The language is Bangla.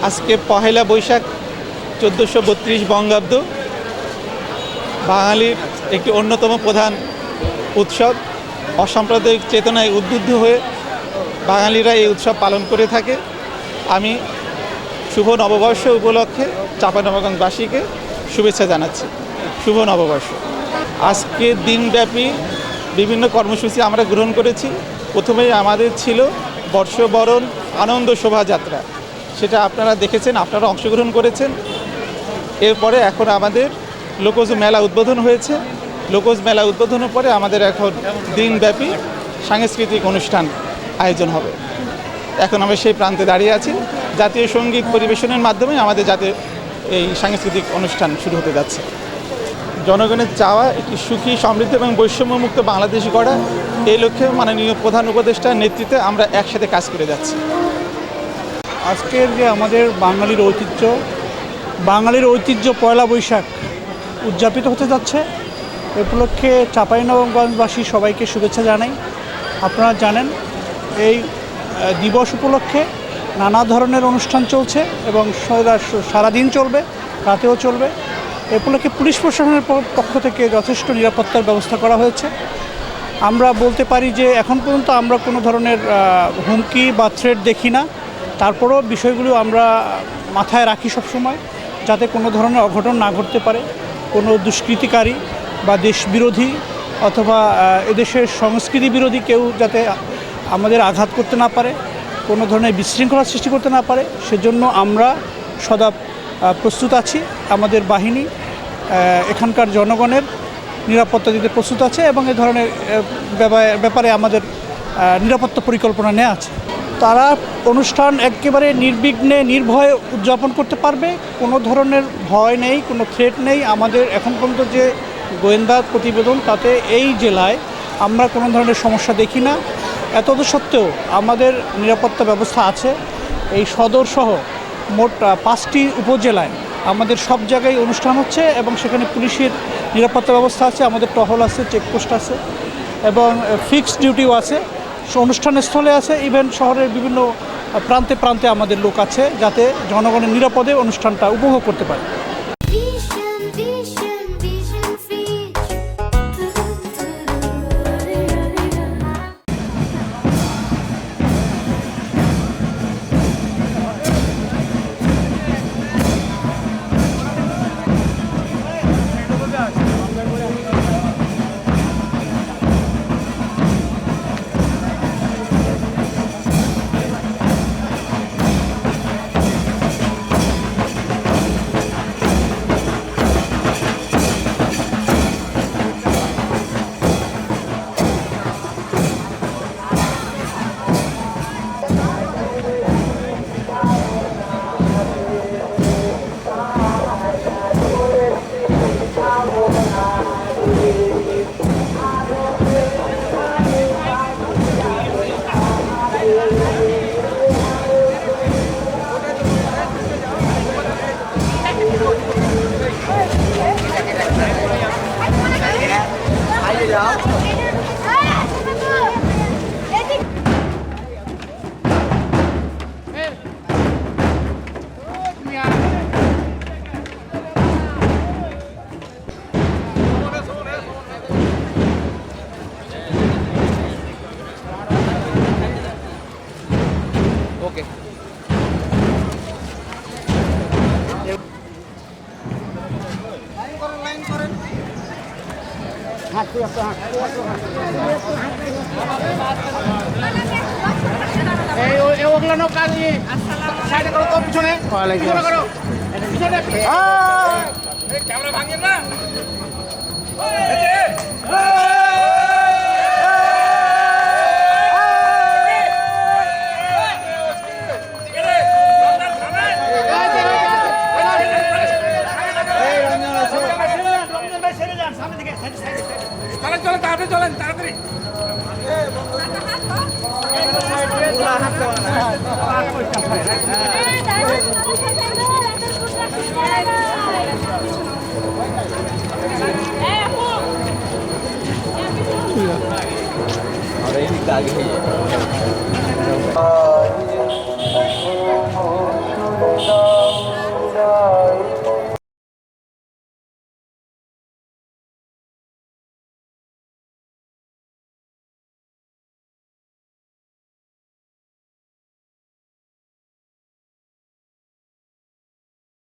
আজকে পহেলা বৈশাখ 1432 বঙ্গাব্দ, বাঙালির একটি অন্যতম প্রধান উৎসব। অসাম্প্রদায়িক চেতনায় উদ্বুদ্ধ হয়ে বাঙালিরা এই উৎসব পালন করে থাকে। আমি শুভ নববর্ষ উপলক্ষে চাঁপাইনবাবগঞ্জবাসীকে শুভেচ্ছা জানাচ্ছি। শুভ নববর্ষ। আজকে দিনব্যাপী বিভিন্ন কর্মসূচি আমরা গ্রহণ করেছি। প্রথমেই আমাদের ছিল বর্ষবরণ আনন্দ শোভাযাত্রা, সেটা আপনারা দেখেছেন, আপনারা অংশগ্রহণ করেছেন। এরপরে এখন আমাদের লোকজ মেলা উদ্বোধন হয়েছে। লোকজ মেলা উদ্বোধনের পরে আমাদের এখন দিনব্যাপী সাংস্কৃতিক অনুষ্ঠান আয়োজন হবে। এখন আমরা সেই প্রান্তে দাঁড়িয়ে আছি। জাতীয় সঙ্গীত পরিবেশনের মাধ্যমে আমাদের জাতীয় এই সাংস্কৃতিক অনুষ্ঠান শুরু হতে যাচ্ছে। জনগণের চাওয়া একটি সুখী, সমৃদ্ধ এবং বৈষম্যমুক্ত বাংলাদেশ গড়া, এই লক্ষ্যে মাননীয় প্রধান উপদেষ্টার নেতৃত্বে আমরা একসাথে কাজ করে যাচ্ছি। আজকের যে আমাদের বাঙালির ঐতিহ্য পয়লা বৈশাখ উদযাপিত হতে যাচ্ছে, এ উপলক্ষে চাঁপাইনবাবগঞ্জবাসী সবাইকে শুভেচ্ছা জানাই। আপনারা জানেন এই দিবস উপলক্ষে নানা ধরনের অনুষ্ঠান চলছে এবং সারাদিন চলবে, রাতেও চলবে। এ উপলক্ষে পুলিশ প্রশাসনের পক্ষ থেকে যথেষ্ট নিরাপত্তার ব্যবস্থা করা হয়েছে। আমরা বলতে পারি যে এখন পর্যন্ত আমরা কোনো ধরনের হুমকি বা থ্রেট দেখি না। তারপরেও বিষয়গুলো আমরা মাথায় রাখি সবসময়, যাতে কোনো ধরনের অঘটন না ঘটতে পারে। কোনো দুষ্কৃতিকারী বা দেশবিরোধী অথবা এদেশের সংস্কৃতি বিরোধী কেউ যাতে আমাদের আঘাত করতে না পারে, কোনো ধরনের বিশৃঙ্খলা সৃষ্টি করতে না পারে, সেজন্য আমরা সদা প্রস্তুত আছি। আমাদের বাহিনী এখানকার জনগণের নিরাপত্তা দিতে প্রস্তুত আছে এবং এ ধরনের ব্যাপারে আমাদের নিরাপত্তা পরিকল্পনা নেওয়া আছে। তারা অনুষ্ঠান একেবারে নির্বিঘ্নে নির্ভয়ে উদযাপন করতে পারবে। কোনো ধরনের ভয় নেই, কোনো থ্রেট নেই। আমাদের এখন পর্যন্ত যে গোয়েন্দা প্রতিবেদন, তাতে এই জেলায় আমরা কোনো ধরনের সমস্যা দেখি না। এতদ সত্ত্বেও আমাদের নিরাপত্তা ব্যবস্থা আছে। এই সদরসহ মোট 5টি উপজেলায় আমাদের সব জায়গায় অনুষ্ঠান হচ্ছে এবং সেখানে পুলিশের নিরাপত্তা ব্যবস্থা আছে, আমাদের টহল আছে, চেকপোস্ট আছে এবং ফিক্সড ডিউটিও আছে। অনুষ্ঠানস্থলে আছে, ইভেন শহরের বিভিন্ন প্রান্তে প্রান্তে আমাদের লোক আছে, যাতে জনগণের নিরাপদে অনুষ্ঠানটা উপভোগ করতে পারে। और ये आगे সুন্দর